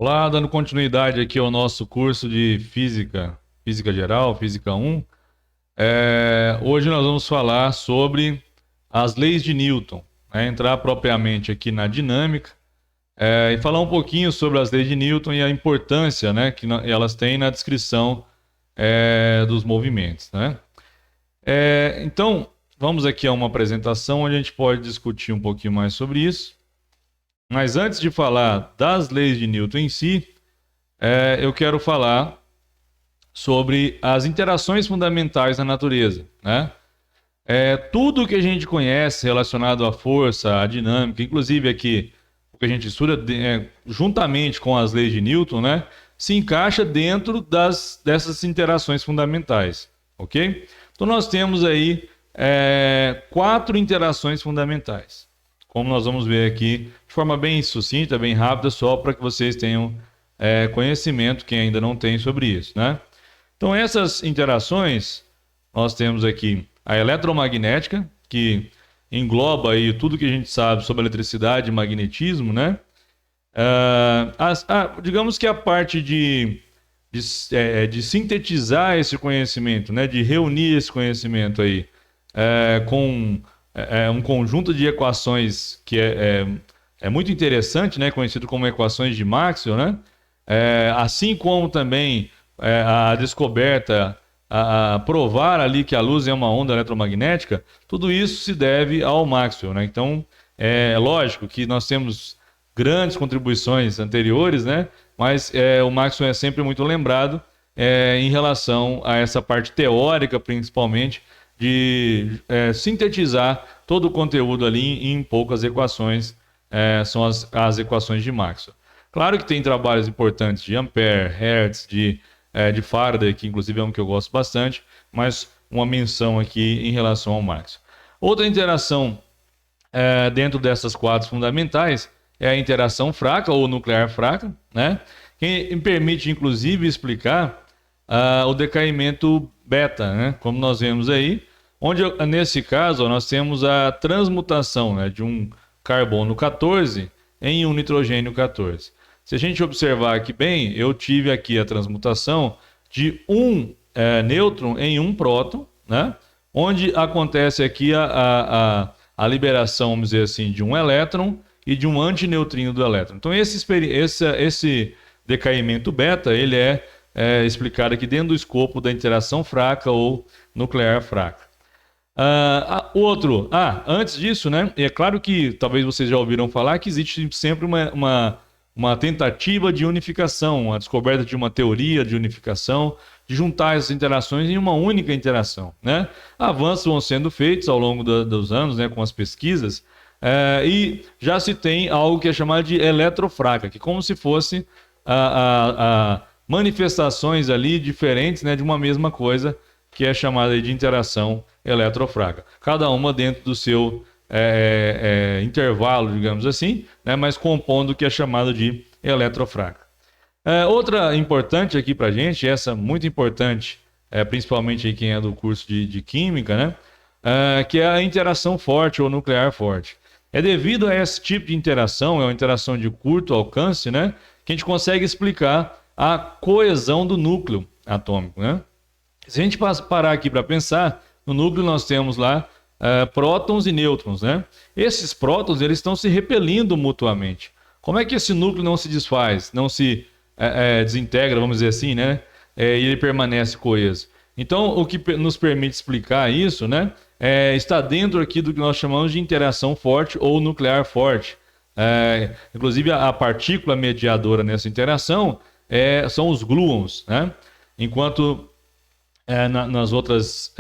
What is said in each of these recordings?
Olá, dando continuidade aqui ao nosso curso de Física, Física Geral, Física 1. Hoje nós vamos falar sobre as leis de Newton, né? Entrar propriamente aqui na dinâmica, e falar um pouquinho sobre as leis de Newton e a importância, né, que elas têm na descrição dos movimentos, né? Então, vamos aqui a uma apresentação onde a gente pode discutir um pouquinho mais sobre isso. Mas antes de falar das leis de Newton em si, eu quero falar sobre as interações fundamentais na natureza, né? Tudo que a gente conhece relacionado à força, à dinâmica, inclusive aqui o que a gente estuda juntamente com as leis de Newton, né, se encaixa dentro dessas interações fundamentais, ok? Então nós temos aí 4 interações fundamentais, como nós vamos ver aqui de forma bem sucinta, bem rápida, só para que vocês tenham conhecimento, quem ainda não tem sobre isso, né? Então essas interações, nós temos aqui a eletromagnética, que engloba aí tudo que a gente sabe sobre eletricidade e magnetismo, né? Digamos que a parte de sintetizar esse conhecimento, né? De reunir esse conhecimento aí com um conjunto de equações que é muito interessante, né? Conhecido como equações de Maxwell, né? Assim como também a descoberta, a provar ali que a luz é uma onda eletromagnética, tudo isso se deve ao Maxwell, né? Então, é lógico que nós temos grandes contribuições anteriores, né? Mas o Maxwell é sempre muito lembrado em relação a essa parte teórica, principalmente, de sintetizar todo o conteúdo ali em poucas equações, são as equações de Maxwell. Claro que tem trabalhos importantes de Ampère, Hertz, de Faraday, que inclusive é um que eu gosto bastante, mas uma menção aqui em relação ao Maxwell. Outra interação dentro dessas 4 fundamentais é a interação fraca ou nuclear fraca, né? Que permite inclusive explicar o decaimento beta, né? Como nós vemos aí, onde nesse caso nós temos a transmutação, né, de um carbono 14 em um nitrogênio 14. Se a gente observar aqui bem, eu tive aqui a transmutação de um nêutron em um próton, né? Onde acontece aqui a liberação, vamos dizer assim, de um elétron e de um antineutrino do elétron. Então esse decaimento beta, ele é explicado aqui dentro do escopo da interação fraca ou nuclear fraca. Antes disso, né? É claro que talvez vocês já ouviram falar que existe sempre uma tentativa de unificação, a descoberta de uma teoria de unificação, de juntar essas interações em uma única interação, né? Avanços vão sendo feitos ao longo dos anos, né, com as pesquisas, e já se tem algo que é chamado de eletrofraca, que é como se fosse manifestações ali diferentes, né, de uma mesma coisa, que é chamada de interação eletrofraca. Cada uma dentro do seu intervalo, digamos assim, né, mas compondo o que é chamado de eletrofraca. Outra importante aqui para a gente, essa muito importante, principalmente aí quem é do curso de Química, né, que é a interação forte ou nuclear forte. É devido a esse tipo de interação, é uma interação de curto alcance, né, que a gente consegue explicar a coesão do núcleo atômico, né? Se a gente parar aqui para pensar, no núcleo nós temos lá prótons e nêutrons, né? Esses prótons, eles estão se repelindo mutuamente. Como é que esse núcleo não se desfaz, não se desintegra, vamos dizer assim, né? E ele permanece coeso. Então, o que nos permite explicar isso, né? Está dentro aqui do que nós chamamos de interação forte ou nuclear forte. Inclusive, a partícula mediadora nessa interação são os gluons, né? Enquanto nas outras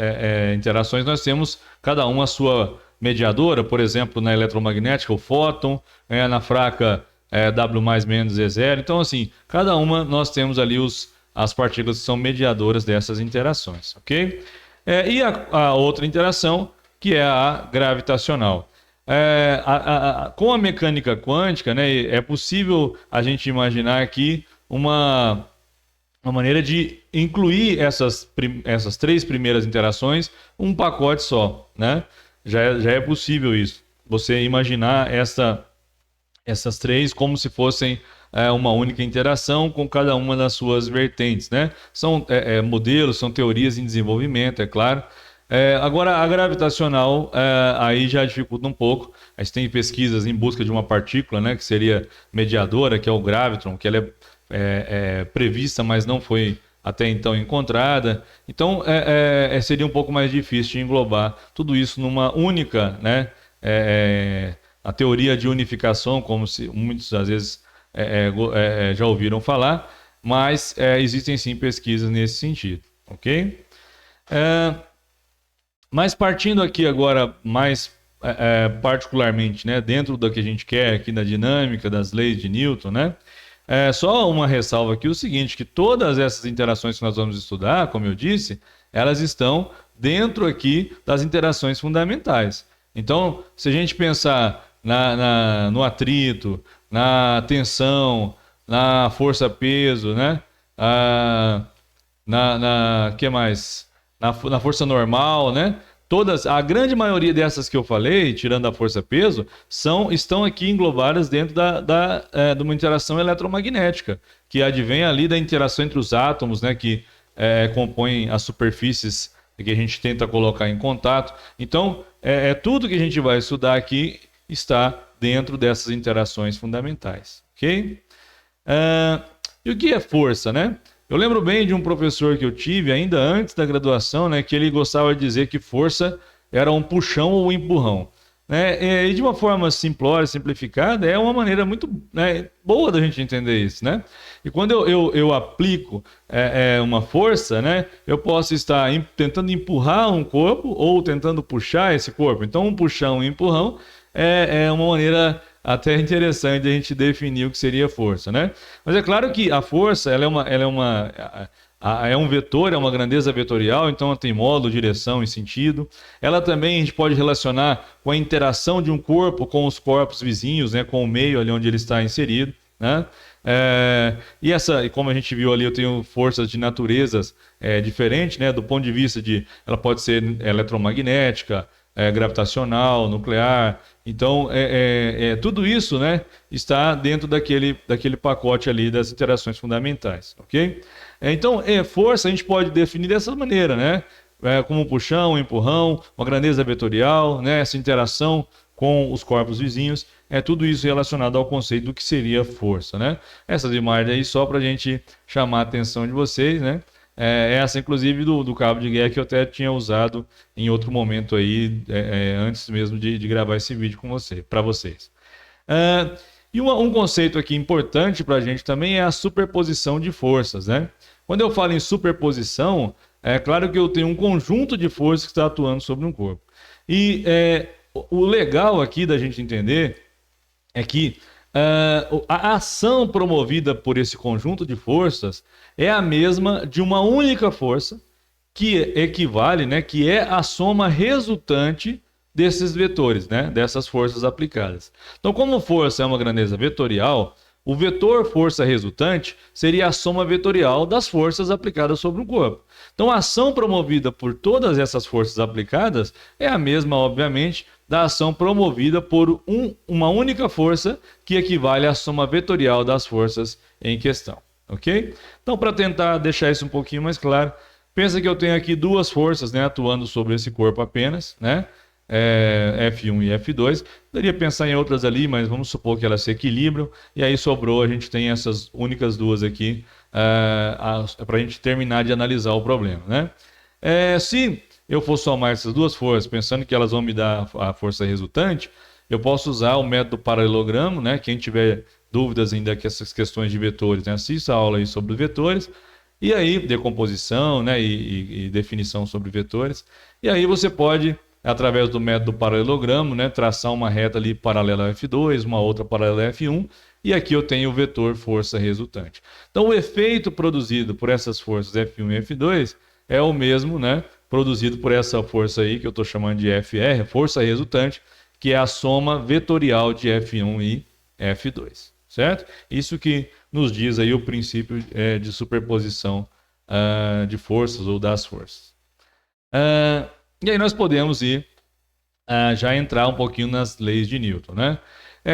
interações nós temos cada uma a sua mediadora, por exemplo, na eletromagnética o fóton, na fraca W mais menos E0. Então, assim, cada uma nós temos ali as partículas que são mediadoras dessas interações, ok? E a outra interação, que é a gravitacional. Com a mecânica quântica, né, é possível a gente imaginar aqui uma maneira de incluir essas 3 primeiras interações um pacote só, né? Já é possível isso. Você imaginar essas 3 como se fossem uma única interação com cada uma das suas vertentes, né? São modelos, são teorias em desenvolvimento, é claro. Agora, a gravitacional aí já dificulta um pouco. A gente tem pesquisas em busca de uma partícula, né, que seria mediadora, que é o gravitron, que ela é prevista, mas não foi até então encontrada. Então, seria um pouco mais difícil de englobar tudo isso numa única, né, a teoria de unificação, como muitas às vezes já ouviram falar, mas existem sim pesquisas nesse sentido, ok? Mas partindo aqui agora mais particularmente, né, dentro do que a gente quer aqui na dinâmica das leis de Newton, né? Só uma ressalva aqui, o seguinte, que todas essas interações que nós vamos estudar, como eu disse, elas estão dentro aqui das interações fundamentais. Então, se a gente pensar no atrito, na tensão, na força-peso, né? Que mais? Na força normal, né? A grande maioria dessas que eu falei, tirando a força-peso, estão aqui englobadas dentro de uma interação eletromagnética, que advém ali da interação entre os átomos, né? Que compõem as superfícies que a gente tenta colocar em contato. Então, tudo que a gente vai estudar aqui está dentro dessas interações fundamentais, ok? E o que é força, né? Eu lembro bem de um professor que eu tive ainda antes da graduação, né, que ele gostava de dizer que força era um puxão ou um empurrão, né? E de uma forma simplória, simplificada, é uma maneira muito, né, boa da gente entender isso, né? E quando eu aplico uma força, né, eu posso estar tentando empurrar um corpo ou tentando puxar esse corpo. Então, um puxão e um empurrão é uma maneira até interessante a gente definir o que seria força, né? Mas é claro que a força ela é um vetor, é uma grandeza vetorial, então ela tem modo, direção e sentido. Ela também a gente pode relacionar com a interação de um corpo com os corpos vizinhos, né? Com o meio ali onde ele está inserido, né? E como a gente viu ali, eu tenho forças de naturezas diferentes, né? Do ponto de vista ela pode ser eletromagnética, gravitacional, nuclear. Então, tudo isso, né, está dentro daquele pacote ali das interações fundamentais, ok? Então, força a gente pode definir dessa maneira, né? Como um puxão, um empurrão, uma grandeza vetorial, né? Essa interação com os corpos vizinhos, tudo isso relacionado ao conceito do que seria força, né? Essas imagens aí só para a gente chamar a atenção de vocês, né? Essa, inclusive, do cabo de guerra que eu até tinha usado em outro momento aí, antes mesmo de gravar esse vídeo para vocês. E um conceito aqui importante para a gente também é a superposição de forças, né? Quando eu falo em superposição, é claro que eu tenho um conjunto de forças que está atuando sobre um corpo. E o legal aqui da gente entender é que a ação promovida por esse conjunto de forças é a mesma de uma única força que equivale, né, que é a soma resultante desses vetores, né, dessas forças aplicadas. Então, como força é uma grandeza vetorial, o vetor força resultante seria a soma vetorial das forças aplicadas sobre o corpo. Então, a ação promovida por todas essas forças aplicadas é a mesma, obviamente, da ação promovida por uma única força que equivale à soma vetorial das forças em questão, ok? Então, para tentar deixar isso um pouquinho mais claro, pensa que eu tenho aqui duas forças, né, atuando sobre esse corpo apenas, né? F1 e F2. Poderia pensar em outras ali, mas vamos supor que elas se equilibram. E aí sobrou, a gente tem essas únicas duas aqui para a gente terminar de analisar o problema, né? Se eu for somar essas duas forças, pensando que elas vão me dar a força resultante, eu posso usar o método paralelogramo, né? Quem tiver dúvidas ainda que essas questões de vetores, né? Assista a aula aí sobre vetores. E aí, decomposição, né? E definição sobre vetores. E aí você pode, através do método paralelogramo, né, traçar uma reta ali paralela a F2, uma outra paralela a F1, e aqui eu tenho o vetor força resultante. Então, o efeito produzido por essas forças F1 e F2 é o mesmo, né, produzido por essa força aí, que eu estou chamando de FR, força resultante, que é a soma vetorial de F1 e F2, certo? Isso que nos diz aí o princípio de superposição de forças ou das forças. E aí nós podemos ir já entrar um pouquinho nas leis de Newton, né?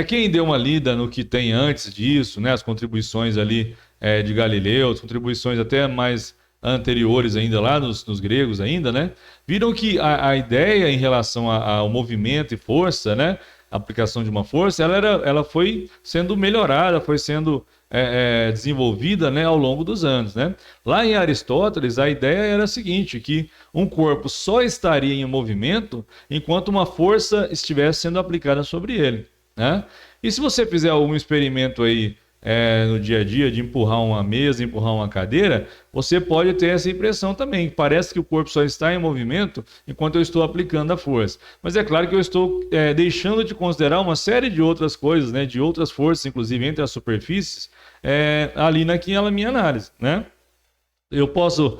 Quem deu uma lida no que tem antes disso, né, as contribuições ali de Galileu, as contribuições até mais anteriores ainda lá nos gregos ainda, né, viram que a ideia em relação ao movimento e força, né, a aplicação de uma força, ela foi sendo melhorada, foi sendo desenvolvida, né, ao longo dos anos, né? Lá em Aristóteles, a ideia era a seguinte, que um corpo só estaria em movimento enquanto uma força estivesse sendo aplicada sobre ele, né? E se você fizer algum experimento aí no dia a dia de empurrar uma mesa, empurrar uma cadeira, você pode ter essa impressão também. Parece que o corpo só está em movimento enquanto eu estou aplicando a força. Mas é claro que eu estou deixando de considerar uma série de outras coisas, né, de outras forças, inclusive entre as superfícies, ali naquela minha análise, né? Eu posso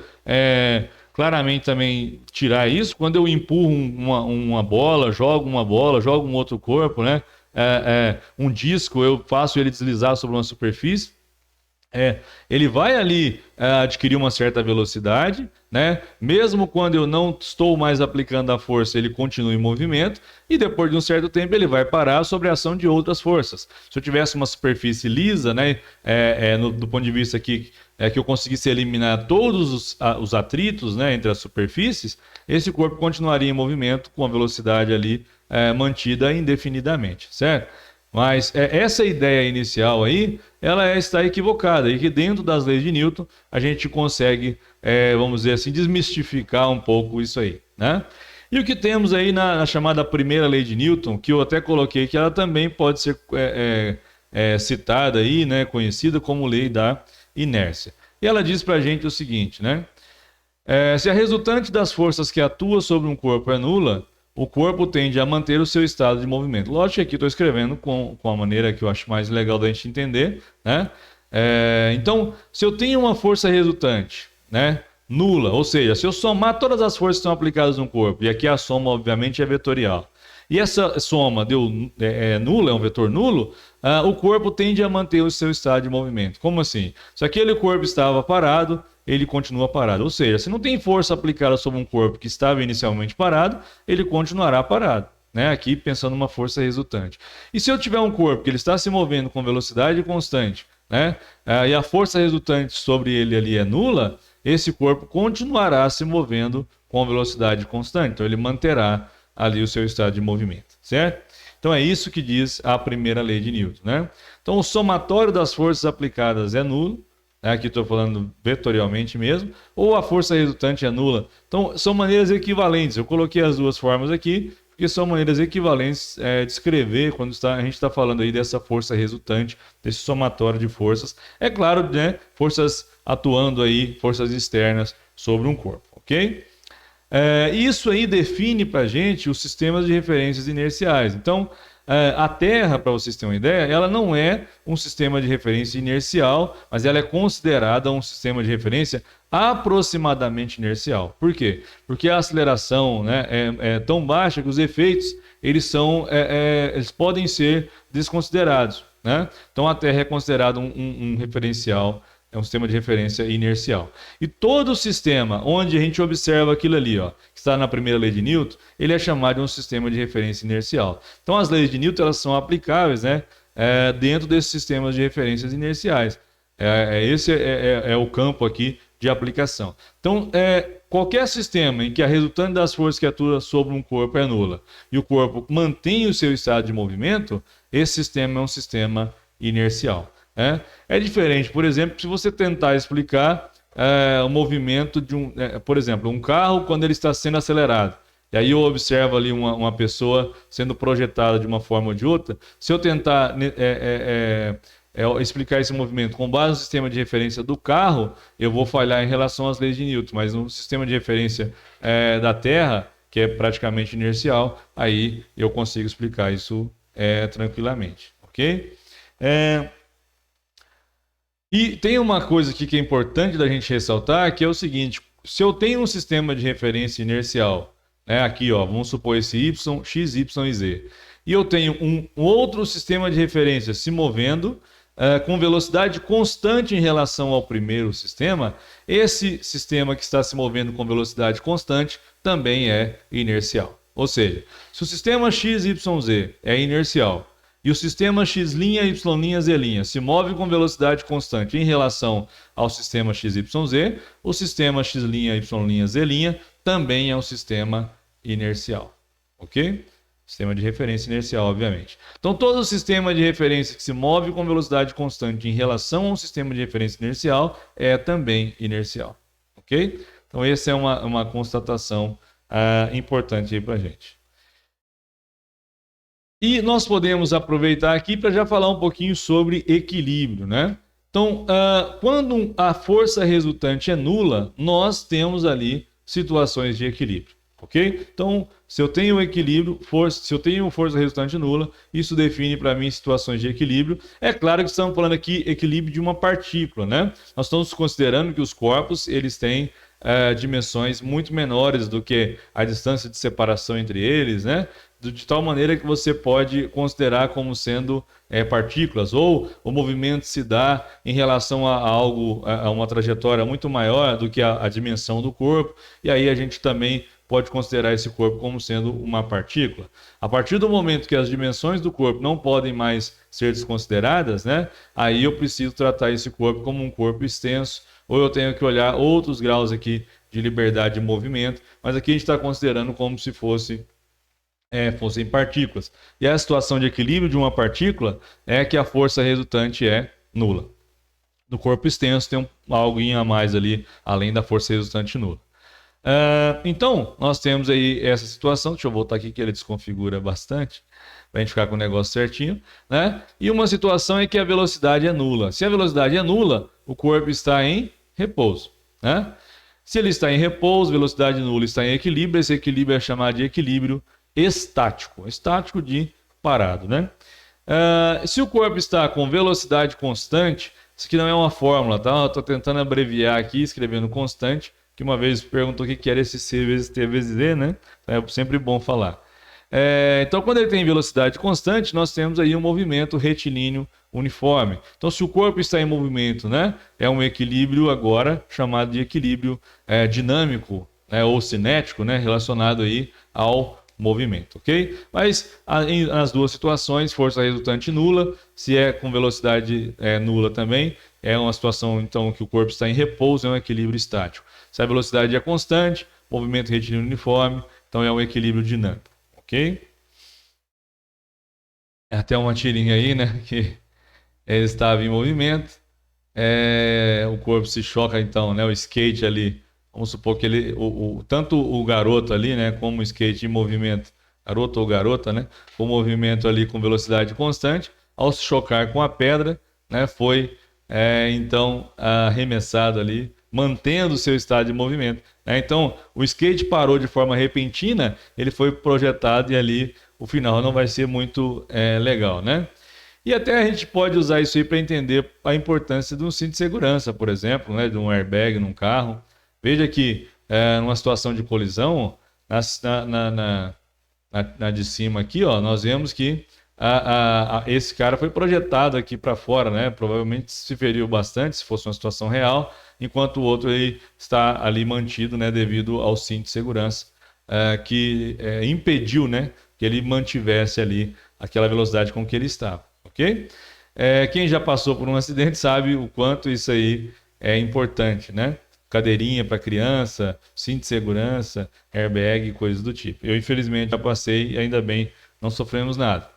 claramente também tirar isso quando eu empurro uma bola, jogo um outro corpo, né? Um disco, eu faço ele deslizar sobre uma superfície, ele vai ali adquirir uma certa velocidade, né? Mesmo quando eu não estou mais aplicando a força, ele continua em movimento e depois de um certo tempo ele vai parar sob a ação de outras forças. Se eu tivesse uma superfície lisa, né? Do ponto de vista que eu conseguisse eliminar todos os atritos, né, entre as superfícies, esse corpo continuaria em movimento com a velocidade ali mantida indefinidamente, certo? Mas essa ideia inicial aí, ela está equivocada e que dentro das leis de Newton a gente consegue, vamos dizer assim, desmistificar um pouco isso aí, né? E o que temos aí na chamada primeira lei de Newton, que eu até coloquei que ela também pode ser citada aí, né, conhecida como lei da inércia. E ela diz para a gente o seguinte, né? Se a resultante das forças que atuam sobre um corpo é nula, o corpo tende a manter o seu estado de movimento. Lógico que aqui estou escrevendo com a maneira que eu acho mais legal da gente entender, né? Então, se eu tenho uma força resultante, né, nula, ou seja, se eu somar todas as forças que estão aplicadas no corpo, e aqui a soma, obviamente, é vetorial, e essa soma deu nula, é um vetor nulo, o corpo tende a manter o seu estado de movimento. Como assim? Se aquele corpo estava parado, ele continua parado. Ou seja, se não tem força aplicada sobre um corpo que estava inicialmente parado, ele continuará parado, né? Aqui pensando numa força resultante. E se eu tiver um corpo que ele está se movendo com velocidade constante, né? E a força resultante sobre ele ali é nula, esse corpo continuará se movendo com velocidade constante. Então ele manterá ali o seu estado de movimento, certo? Então é isso que diz a primeira lei de Newton, né? Então o somatório das forças aplicadas é nulo, aqui estou falando vetorialmente mesmo, ou a força resultante é nula. Então são maneiras equivalentes. Eu coloquei as duas formas aqui, porque são maneiras equivalentes de escrever quando a gente está falando aí dessa força resultante, desse somatório de forças. É claro, né? Forças atuando aí, forças externas sobre um corpo, ok? Isso aí define para a gente os sistemas de referências inerciais. Então, a Terra, para vocês terem uma ideia, ela não é um sistema de referência inercial, mas ela é considerada um sistema de referência aproximadamente inercial. Por quê? Porque a aceleração, né, é tão baixa que os efeitos eles podem ser desconsiderados, né? Então, a Terra é considerada um referencial. É um sistema de referência inercial. E todo sistema onde a gente observa aquilo ali, ó, que está na primeira lei de Newton, ele é chamado de um sistema de referência inercial. Então as leis de Newton elas são aplicáveis, né, dentro desses sistemas de referências inerciais. Esse é o campo aqui de aplicação. Então, qualquer sistema em que a resultante das forças que atua sobre um corpo é nula e o corpo mantém o seu estado de movimento, esse sistema é um sistema inercial. É diferente, por exemplo, se você tentar explicar o movimento de por exemplo, um carro quando ele está sendo acelerado. E aí eu observo ali uma pessoa sendo projetada de uma forma ou de outra. Se eu tentar explicar esse movimento com base no sistema de referência do carro, eu vou falhar em relação às leis de Newton. Mas no sistema de referência da Terra, que é praticamente inercial, aí eu consigo explicar isso tranquilamente, ok? E tem uma coisa aqui que é importante da gente ressaltar, que é o seguinte: se eu tenho um sistema de referência inercial, né, aqui, ó, vamos supor esse y, x, y e z, e eu tenho um outro sistema de referência se movendo com velocidade constante em relação ao primeiro sistema, esse sistema que está se movendo com velocidade constante também é inercial. Ou seja, se o sistema x, y, z é inercial, e o sistema x', y', z' se move com velocidade constante em relação ao sistema XYZ, o sistema x', y', z' também é um sistema inercial, ok? Sistema de referência inercial, obviamente. Então, todo sistema de referência que se move com velocidade constante em relação a um sistema de referência inercial é também inercial, ok? Então, essa é uma constatação importante aí para a gente. E nós podemos aproveitar aqui para já falar um pouquinho sobre equilíbrio, né? Então, quando a força resultante é nula, nós temos ali situações de equilíbrio, ok? Então, se eu tenho equilíbrio, se eu tenho força resultante nula, isso define para mim situações de equilíbrio. É claro que estamos falando aqui equilíbrio de uma partícula, né? Nós estamos considerando que os corpos eles têm dimensões muito menores do que a distância de separação entre eles, né? De tal maneira que você pode considerar como sendo partículas, ou o movimento se dá em relação a algo, a uma trajetória muito maior do que a dimensão do corpo, e aí a gente também pode considerar esse corpo como sendo uma partícula. A partir do momento que as dimensões do corpo não podem mais ser desconsideradas, né? Aí eu preciso tratar esse corpo como um corpo extenso, ou eu tenho que olhar outros graus aqui de liberdade de movimento, mas aqui a gente está considerando como se fossem partículas. E a situação de equilíbrio de uma partícula é que a força resultante é nula. No corpo extenso tem algo a mais ali, além da força resultante nula. Então, nós temos aí essa situação. Deixa eu voltar aqui que ele desconfigura bastante, para a gente ficar com o negócio certinho, né? E uma situação é que a velocidade é nula. Se a velocidade é nula, o corpo está em repouso, né? Se ele está em repouso, velocidade nula está em equilíbrio, esse equilíbrio é chamado de equilíbrio estático de parado, né? Se o corpo está com velocidade constante, isso aqui não é uma fórmula, tá? Eu estou tentando abreviar aqui, escrevendo constante, que uma vez perguntou o que era esse C vezes T vezes D, né? É sempre bom falar. Então, quando ele tem velocidade constante, nós temos aí um movimento retilíneo uniforme. Então, se o corpo está em movimento, né? É um equilíbrio agora chamado de equilíbrio dinâmico, né? Ou cinético, né? Relacionado aí ao movimento, ok? Mas nas duas situações, força resultante nula, se é com velocidade nula também, é uma situação então que o corpo está em repouso, é um equilíbrio estático. Se a velocidade é constante, movimento retilíneo uniforme, então é um equilíbrio dinâmico, ok? É até uma tirinha aí, né, que ele estava em movimento, o corpo se choca então, né, o skate ali. Vamos supor que ele, tanto o garoto ali, né, como o skate em movimento, garoto ou garota, né, com movimento ali com velocidade constante, ao se chocar com a pedra, né, foi então arremessado ali, mantendo o seu estado de movimento, né? Então, o skate parou de forma repentina, ele foi projetado e ali o final não vai ser muito legal, né? E até a gente pode usar isso aí para entender a importância de um cinto de segurança, por exemplo, né, de um airbag num carro. Veja que numa situação de colisão, na de cima aqui, ó, nós vemos que esse cara foi projetado aqui para fora, né? Provavelmente se feriu bastante se fosse uma situação real, enquanto o outro aí está ali mantido, né, devido ao cinto de segurança que impediu, né, que ele mantivesse ali aquela velocidade com que ele estava, ok? Quem já passou por um acidente sabe o quanto isso aí é importante, né? Cadeirinha para criança, cinto de segurança, airbag, coisas do tipo. Eu, infelizmente, já passei e ainda bem não sofremos nada.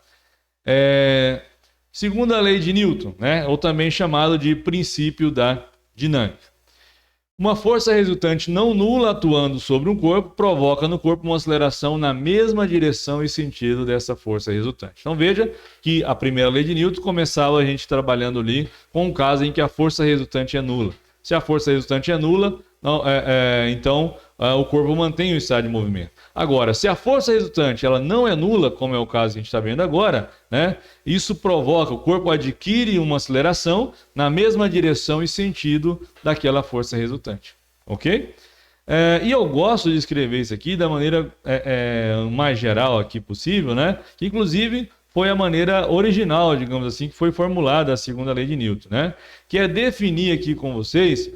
Segundo a lei de Newton, né, ou também chamado de princípio da dinâmica. Uma força resultante não nula atuando sobre um corpo provoca no corpo uma aceleração na mesma direção e sentido dessa força resultante. Então veja que a primeira lei de Newton começava a gente trabalhando ali com um caso em que a força resultante é nula. Se a força resultante é nula, então o corpo mantém o estado de movimento. Agora, se a força resultante ela não é nula, como é o caso que a gente está vendo agora, né, isso provoca, o corpo adquire uma aceleração na mesma direção e sentido daquela força resultante. Ok? E eu gosto de escrever isso aqui da maneira mais geral aqui possível, né? Que inclusive foi a maneira original, digamos assim, que foi formulada a segunda lei de Newton, né? Que é definir aqui com vocês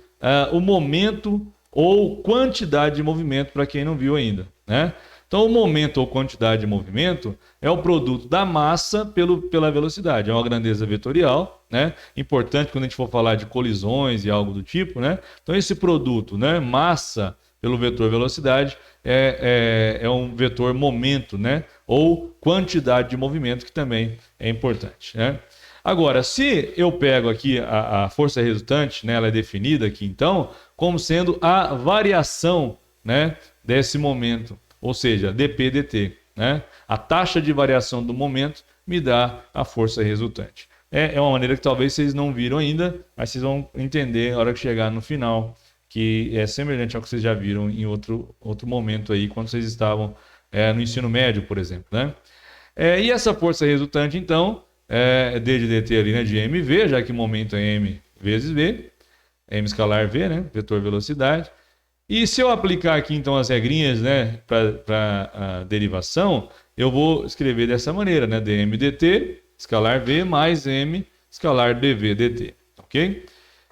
o momento ou quantidade de movimento para quem não viu ainda, né? Então, o momento ou quantidade de movimento é o produto da massa pela velocidade. É uma grandeza vetorial, né? Importante quando a gente for falar de colisões e algo do tipo, né? Então, esse produto, né? Massa pelo vetor velocidade é um vetor momento, né? Ou quantidade de movimento, que também é importante, né? Agora, se eu pego aqui a força resultante, né, ela é definida aqui então como sendo a variação, né, desse momento, ou seja, dp/dt, né? A taxa de variação do momento me dá a força resultante. É uma maneira que talvez vocês não viram ainda, mas vocês vão entender na hora que chegar no final, que é semelhante ao que vocês já viram em outro momento aí, quando vocês estavam no ensino médio, por exemplo, né? E essa força resultante, então, d de dt ali, né, de mv, já que o momento é m vezes v, m escalar v, né, vetor velocidade. E se eu aplicar aqui, então, as regrinhas, né, para a derivação, eu vou escrever dessa maneira, né, dm dt, escalar v, mais m, escalar dv dt, ok?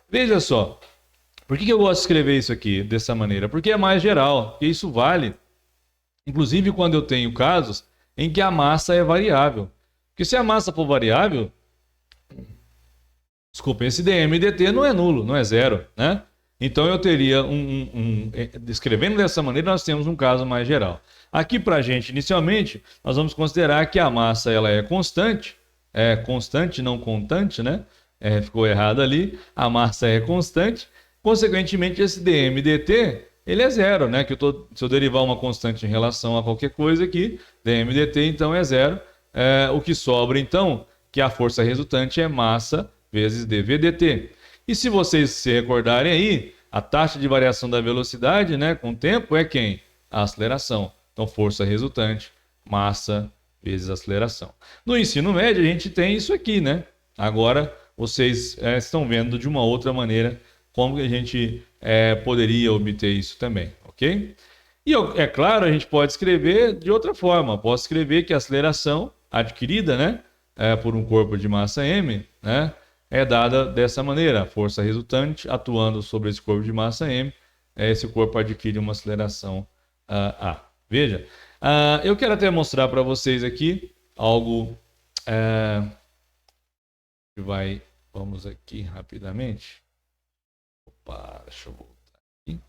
Veja só, por que eu gosto de escrever isso aqui dessa maneira? Porque é mais geral, porque isso vale, inclusive quando eu tenho casos em que a massa é variável. Porque se a massa for variável, desculpa, esse dm dt não é nulo, não é zero, né? Então eu teria escrevendo dessa maneira, nós temos um caso mais geral. Aqui para a gente, inicialmente, nós vamos considerar que a massa ela é constante, não contante, né? Ficou errado ali. A massa é constante. Consequentemente, esse dm dt ele é zero, né? Se eu derivar uma constante em relação a qualquer coisa aqui, dm dt então é zero. O que sobra então, que a força resultante é massa vezes dv dt. E se vocês se recordarem aí, a taxa de variação da velocidade, né, com o tempo é quem? A aceleração. Então, força resultante, massa vezes aceleração. No ensino médio, a gente tem isso aqui, né? Agora, vocês estão vendo de uma outra maneira como que a gente poderia obter isso também, ok? E, é claro, a gente pode escrever de outra forma. Posso escrever que a aceleração adquirida, né, por um corpo de massa m, né, é dada dessa maneira. A força resultante atuando sobre esse corpo de massa m, esse corpo adquire uma aceleração a. Veja, eu quero até mostrar para vocês aqui algo que vai... Vamos aqui rapidamente. Opa, deixa eu voltar aqui.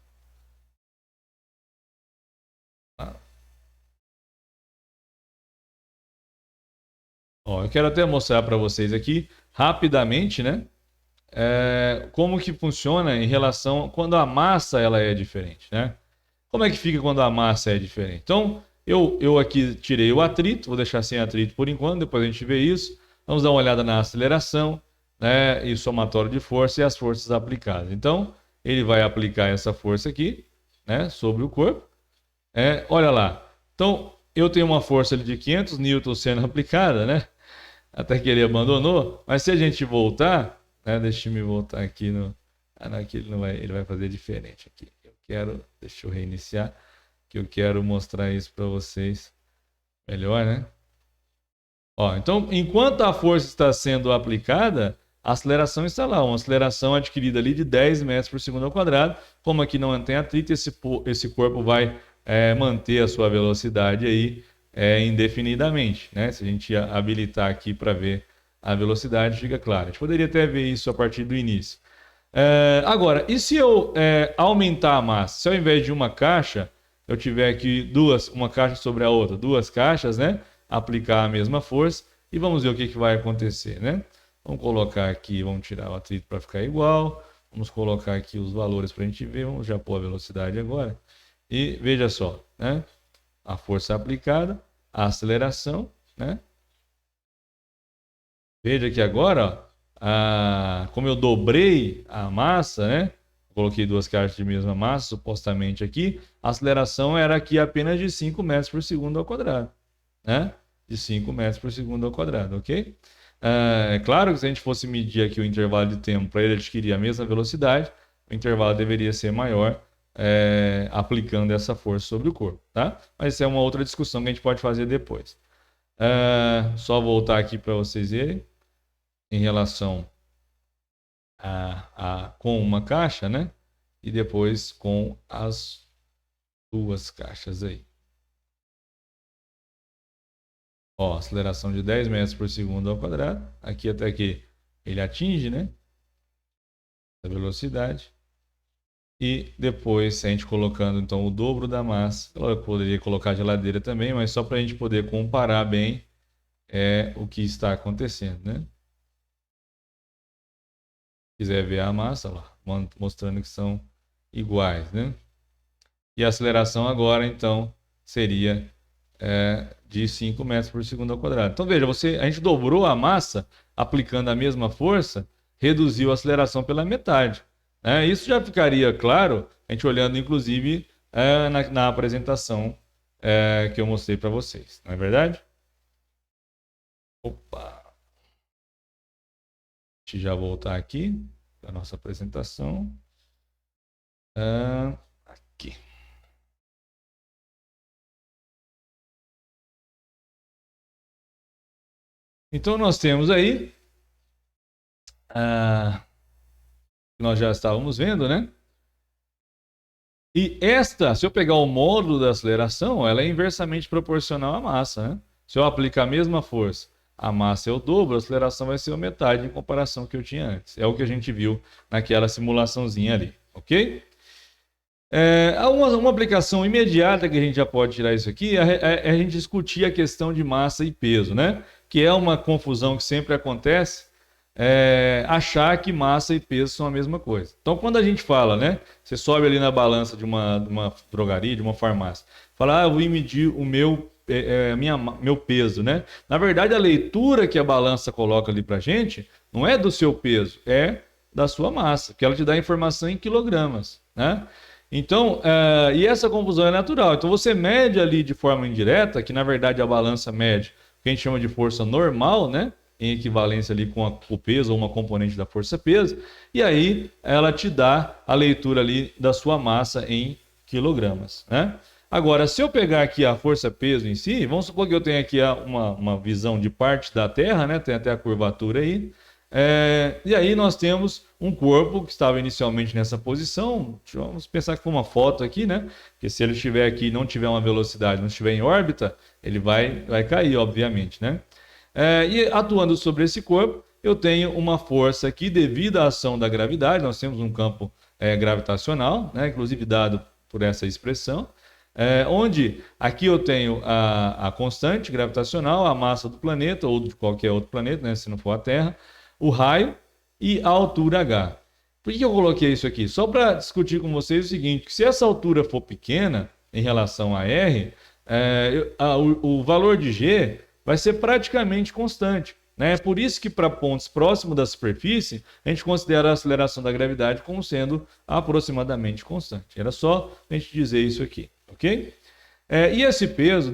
Ó, eu quero até mostrar para vocês aqui rapidamente, né? Como que funciona em relação quando a massa ela é diferente, né? Como é que fica quando a massa é diferente? Então, eu aqui tirei o atrito, vou deixar sem atrito por enquanto, depois a gente vê isso. Vamos dar uma olhada na aceleração, né? E somatório de força e as forças aplicadas. Então, ele vai aplicar essa força aqui, né? Sobre o corpo. Olha lá. Então, eu tenho uma força ali de 500 newtons sendo aplicada, né? Até que ele abandonou. Mas se a gente voltar, né? Deixa eu me voltar aqui no... não, aqui ele vai fazer diferente aqui. Deixa eu reiniciar, que eu quero mostrar isso para vocês melhor, né? Ó, então, enquanto a força está sendo aplicada, a aceleração está lá, uma aceleração adquirida ali de 10 metros por segundo ao quadrado. Como aqui não tem atrito, esse corpo vai manter a sua velocidade aí indefinidamente, né? Se a gente habilitar aqui para ver a velocidade, fica claro. A gente poderia até ver isso a partir do início. Agora, e se eu aumentar a massa? Se ao invés de uma caixa, eu tiver aqui uma caixa sobre a outra, duas caixas, né? Aplicar a mesma força e vamos ver o que vai acontecer, né? Vamos colocar aqui, vamos tirar o atrito para ficar igual. Vamos colocar aqui os valores para a gente ver. Vamos já pôr a velocidade agora. E veja só, né? A força aplicada, a aceleração, né? Veja que agora, ó, como eu dobrei a massa, né? Coloquei duas caixas de mesma massa, supostamente aqui, a aceleração era aqui apenas de 5 metros por segundo ao quadrado, né? De 5 metros por segundo ao quadrado, ok? É claro que se a gente fosse medir aqui o intervalo de tempo para ele adquirir a mesma velocidade, o intervalo deveria ser maior, aplicando essa força sobre o corpo, tá? Mas isso é uma outra discussão que a gente pode fazer depois. Só voltar aqui para vocês verem em relação com uma caixa, né? E depois com as duas caixas aí. Ó, aceleração de 10 metros por segundo ao quadrado. Aqui até que ele atinge, né? A velocidade. E depois, a gente colocando então o dobro da massa. Eu poderia colocar a geladeira também, mas só para a gente poder comparar bem o que está acontecendo, né? Se quiser ver a massa, lá, mostrando que são iguais, né? E a aceleração agora, então, seria de 5 metros por segundo ao quadrado. Então, veja, a gente dobrou a massa aplicando a mesma força, reduziu a aceleração pela metade. Isso já ficaria claro, a gente olhando, inclusive, na apresentação que eu mostrei para vocês. Não é verdade? Opa! Deixa eu já voltar aqui para a nossa apresentação. Aqui. Então, nós temos aí, nós já estávamos vendo, né? E se eu pegar o módulo da aceleração, ela é inversamente proporcional à massa, né? Se eu aplicar a mesma força, a massa é o dobro, a aceleração vai ser a metade em comparação ao que eu tinha antes. É o que a gente viu naquela simulaçãozinha ali, ok? Uma aplicação imediata que a gente já pode tirar isso aqui é a gente discutir a questão de massa e peso, né? Que é uma confusão que sempre acontece, achar que massa e peso são a mesma coisa. Então, quando a gente fala, né? Você sobe ali na balança de uma drogaria, de uma farmácia, fala, eu vou medir o meu peso, né? Na verdade, a leitura que a balança coloca ali pra gente não é do seu peso, é da sua massa, que ela te dá informação em quilogramas, né? Então, e essa confusão é natural. Então, você mede ali de forma indireta, que na verdade a balança mede o que a gente chama de força normal, né? Em equivalência ali com o peso ou uma componente da força-peso, e aí ela te dá a leitura ali da sua massa em quilogramas, né? Agora, se eu pegar aqui a força-peso em si, vamos supor que eu tenho aqui uma visão de parte da Terra, né? Tem até a curvatura aí. E aí nós temos um corpo que estava inicialmente nessa posição. Vamos pensar que foi uma foto aqui, né? Porque se ele estiver aqui e não tiver uma velocidade, não estiver em órbita, ele vai cair, obviamente, né? E atuando sobre esse corpo, eu tenho uma força aqui devido à ação da gravidade. Nós temos um campo gravitacional, né? Inclusive dado por essa expressão. Onde aqui eu tenho a constante gravitacional, a massa do planeta ou de qualquer outro planeta, né? Se não for a Terra, o raio e a altura h. Por que eu coloquei isso aqui? Só para discutir com vocês o seguinte, que se essa altura for pequena em relação a r, o valor de g vai ser praticamente constante, né? É por isso que para pontos próximos da superfície, a gente considera a aceleração da gravidade como sendo aproximadamente constante. Era só a gente dizer isso aqui, ok? E esse peso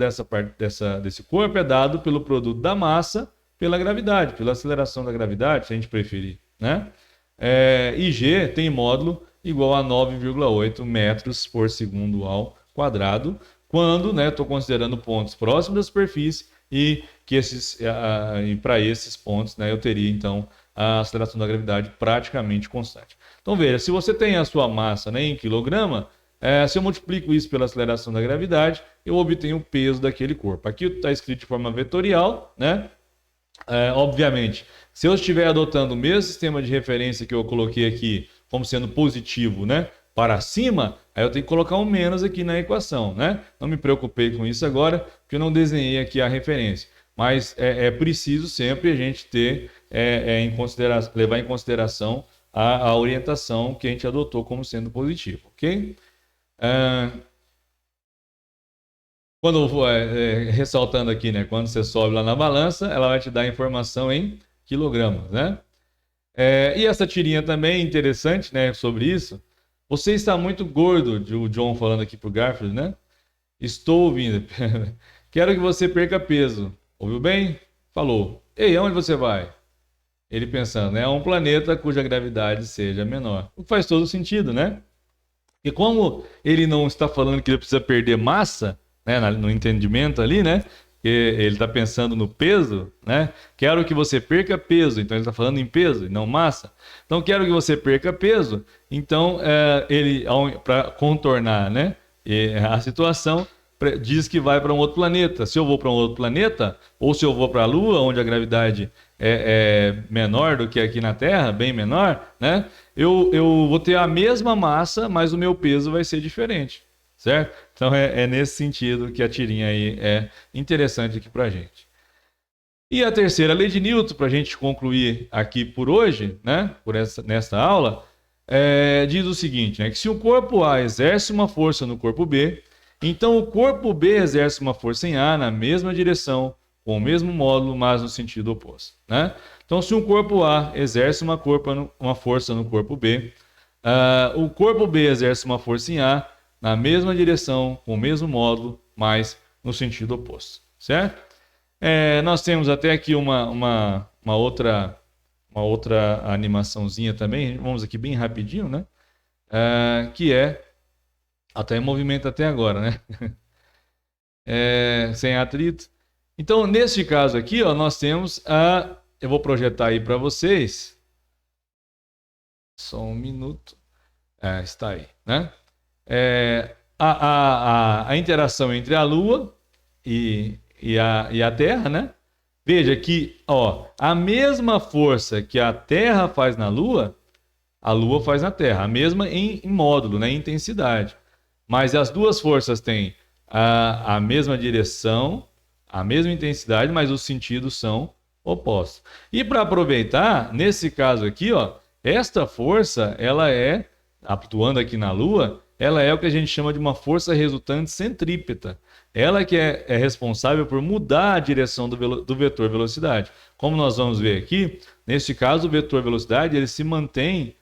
desse corpo é dado pelo produto da massa pela gravidade, pela aceleração da gravidade, se a gente preferir, né? E G tem módulo igual a 9,8 metros por segundo ao quadrado, quando, né, estou considerando pontos próximos da superfície e que para esses pontos, né, eu teria então a aceleração da gravidade praticamente constante. Então veja, se você tem a sua massa, né, em quilograma, se eu multiplico isso pela aceleração da gravidade, eu obtenho o peso daquele corpo. Aqui está escrito de forma vetorial, né? Obviamente, se eu estiver adotando o mesmo sistema de referência que eu coloquei aqui como sendo positivo, né, para cima, aí eu tenho que colocar um menos aqui na equação, né? Não me preocupei com isso agora, porque eu não desenhei aqui a referência. Mas é preciso sempre a gente ter levar em consideração a orientação que a gente adotou como sendo positivo, ok? Quando ressaltando aqui, né? Quando você sobe lá na balança, ela vai te dar a informação em quilogramas, né? E essa tirinha também é interessante, né? Sobre isso. Você está muito gordo, o John falando aqui pro Garfield, né? Estou ouvindo. Quero que você perca peso. Ouviu bem? Falou. Ei, aonde você vai? Ele pensando, é um planeta cuja gravidade seja menor. O que faz todo sentido, né? E como ele não está falando que ele precisa perder massa, né, no entendimento ali, né? Que ele está pensando no peso, né? Quero que você perca peso, então ele está falando em peso e não massa. Então quero que você perca peso. Então ele, para contornar, né, a situação, diz que vai para um outro planeta. Se eu vou para um outro planeta, ou se eu vou para a Lua, onde a gravidade é menor do que aqui na Terra, bem menor, né? Eu vou ter a mesma massa, mas o meu peso vai ser diferente, certo? Então é nesse sentido que a tirinha aí é interessante aqui para a gente. E a terceira lei de Newton, para a gente concluir aqui por hoje, né? Nesta aula, diz o seguinte, né? Que se o corpo A exerce uma força no corpo B, então o corpo B exerce uma força em A na mesma direção, com o mesmo módulo, mas no sentido oposto, né? Então, se um corpo A exerce uma força no corpo B, o corpo B exerce uma força em A na mesma direção, com o mesmo módulo, mas no sentido oposto, certo? Nós temos até aqui uma outra animaçãozinha também, vamos aqui bem rapidinho, né? Que até em movimento até agora, né? Sem atrito. Então, nesse caso aqui, ó, nós temos eu vou projetar aí para vocês. Só um minuto. Está aí, né? A interação entre a Lua e a Terra, né? Veja que, ó, a mesma força que a Terra faz na Lua, a Lua faz na Terra. A mesma em módulo, né? Em intensidade. Mas as duas forças têm a mesma direção, a mesma intensidade, mas os sentidos são opostos. E para aproveitar, nesse caso aqui, ó, esta força, ela atuando aqui na Lua, ela é o que a gente chama de uma força resultante centrípeta. Ela que é responsável por mudar a direção do vetor velocidade. Como nós vamos ver aqui, neste caso, o vetor velocidade ele se mantém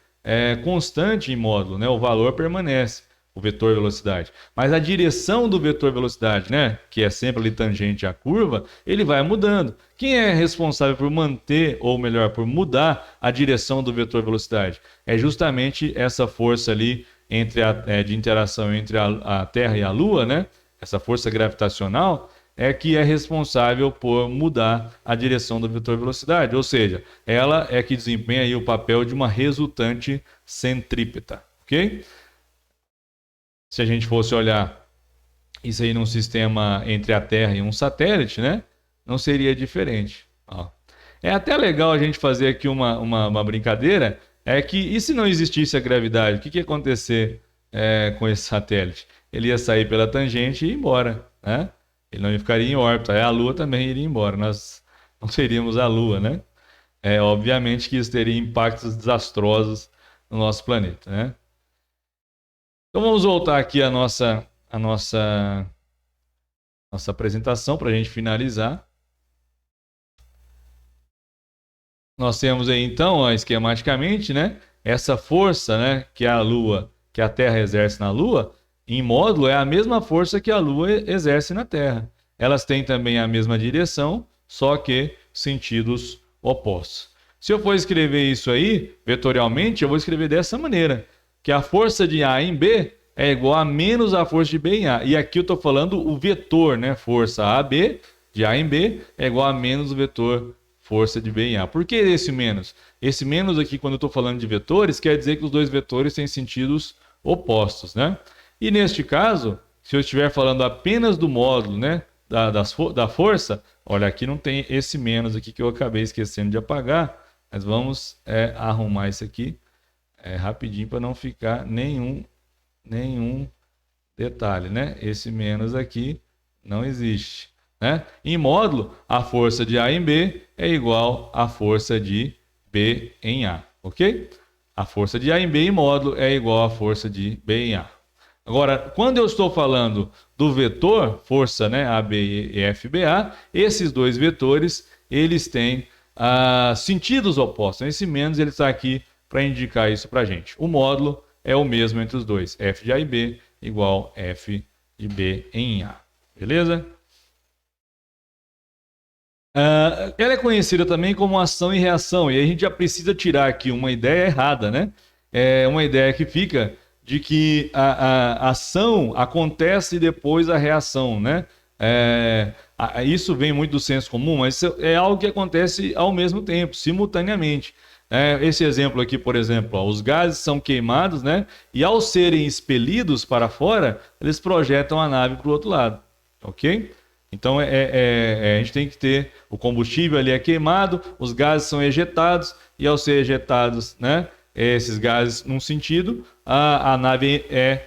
constante em módulo, né? O valor permanece. O vetor velocidade. Mas a direção do vetor velocidade, né, que é sempre ali tangente à curva, ele vai mudando. Quem é responsável por manter, ou melhor, por mudar a direção do vetor velocidade? É justamente essa força ali de interação entre a Terra e a Lua, né? Essa força gravitacional que é responsável por mudar a direção do vetor velocidade. Ou seja, ela é que desempenha aí o papel de uma resultante centrípeta, ok? Se a gente fosse olhar isso aí num sistema entre a Terra e um satélite, né? Não seria diferente. Ó. É até legal a gente fazer aqui uma brincadeira. E se não existisse a gravidade, o que ia acontecer com esse satélite? Ele ia sair pela tangente e ir embora, né? Ele não ficaria em órbita. A Lua também iria embora. Nós não seríamos a Lua, né? Obviamente que isso teria impactos desastrosos no nosso planeta, né? Então vamos voltar aqui à nossa apresentação para a gente finalizar. Nós temos aí então, ó, esquematicamente, né, essa força, né, que a Terra exerce na Lua, em módulo é a mesma força que a Lua exerce na Terra. Elas têm também a mesma direção, só que sentidos opostos. Se eu for escrever isso aí vetorialmente, eu vou escrever dessa maneira. Que a força de A em B é igual a menos a força de B em A. E aqui eu estou falando o vetor, né? Força AB de A em B é igual a menos o vetor força de B em A. Por que esse menos? Esse menos aqui, quando eu estou falando de vetores, quer dizer que os dois vetores têm sentidos opostos, né? E neste caso, se eu estiver falando apenas do módulo, né? Da força, olha, aqui não tem esse menos aqui que eu acabei esquecendo de apagar, mas vamos arrumar isso aqui. Rapidinho para não ficar nenhum detalhe, né? Esse menos aqui não existe, né? Em módulo, a força de A em B é igual à força de B em A, ok? A força de A em B em módulo é igual à força de B em A. Agora, quando eu estou falando do vetor, força, né, AB e FBA, esses dois vetores, eles têm sentidos opostos. Esse menos ele está aqui para indicar isso para a gente. O módulo é o mesmo entre os dois. F de A e B igual F de B em A. Beleza? Ela é conhecida também como ação e reação. E aí a gente já precisa tirar aqui uma ideia errada, né? Uma ideia que fica de que a ação acontece depois da reação, né? Isso vem muito do senso comum, mas é algo que acontece ao mesmo tempo, simultaneamente. Esse exemplo aqui, por exemplo, os gases são queimados, né? E ao serem expelidos para fora, eles projetam a nave para o outro lado. ok? Então, a gente tem que ter o combustível ali é queimado, os gases são ejetados, e ao ser ejetados, né, esses gases num sentido, a nave é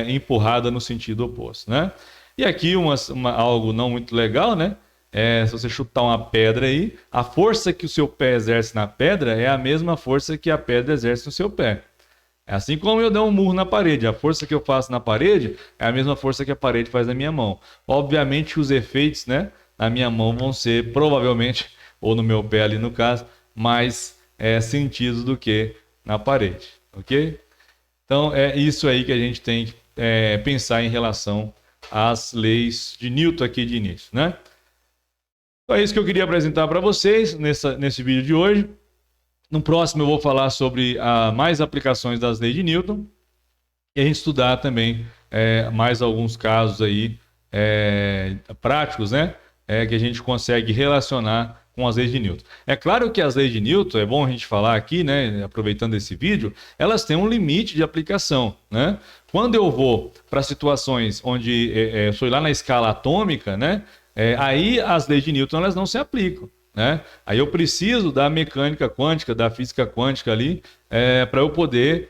empurrada no sentido oposto, né? E aqui algo não muito legal, né? Se você chutar uma pedra aí, a força que o seu pé exerce na pedra é a mesma força que a pedra exerce no seu pé. É assim como eu der um murro na parede. A força que eu faço na parede é a mesma força que a parede faz na minha mão. Obviamente, os efeitos, né, na minha mão vão ser, provavelmente, ou no meu pé ali no caso, mais sentidos do que na parede, ok? Então, é isso aí que a gente tem que pensar em relação às leis de Newton aqui de início, né? Então, é isso que eu queria apresentar para vocês nesse vídeo de hoje. No próximo eu vou falar sobre mais aplicações das leis de Newton e a gente estudar também mais alguns casos aí práticos, né? Que a gente consegue relacionar com as leis de Newton. É claro que as leis de Newton, é bom a gente falar aqui, né? Aproveitando esse vídeo, elas têm um limite de aplicação, né? Quando eu vou para situações onde eu sou lá na escala atômica, né? Aí as leis de Newton elas não se aplicam. Né? Aí eu preciso da mecânica quântica, da física quântica ali, para eu poder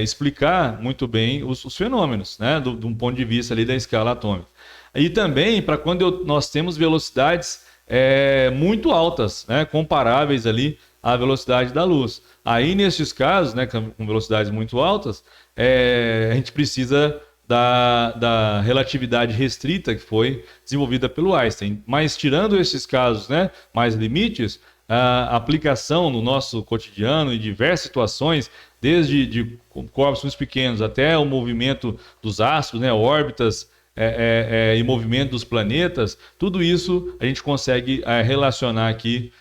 explicar muito bem os fenômenos, né? De um ponto de vista ali da escala atômica. E também para quando nós temos velocidades muito altas, né? Comparáveis ali à velocidade da luz. Aí nesses casos, né, com velocidades muito altas, a gente precisa da relatividade restrita que foi desenvolvida pelo Einstein. Mas tirando esses casos, né, mais limites, a aplicação no nosso cotidiano em diversas situações, desde de corpos muito pequenos até o movimento dos astros, né, órbitas e movimento dos planetas, tudo isso a gente consegue relacionar aqui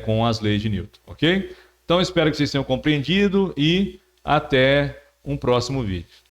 com as leis de Newton, ok? Então espero que vocês tenham compreendido e até um próximo vídeo.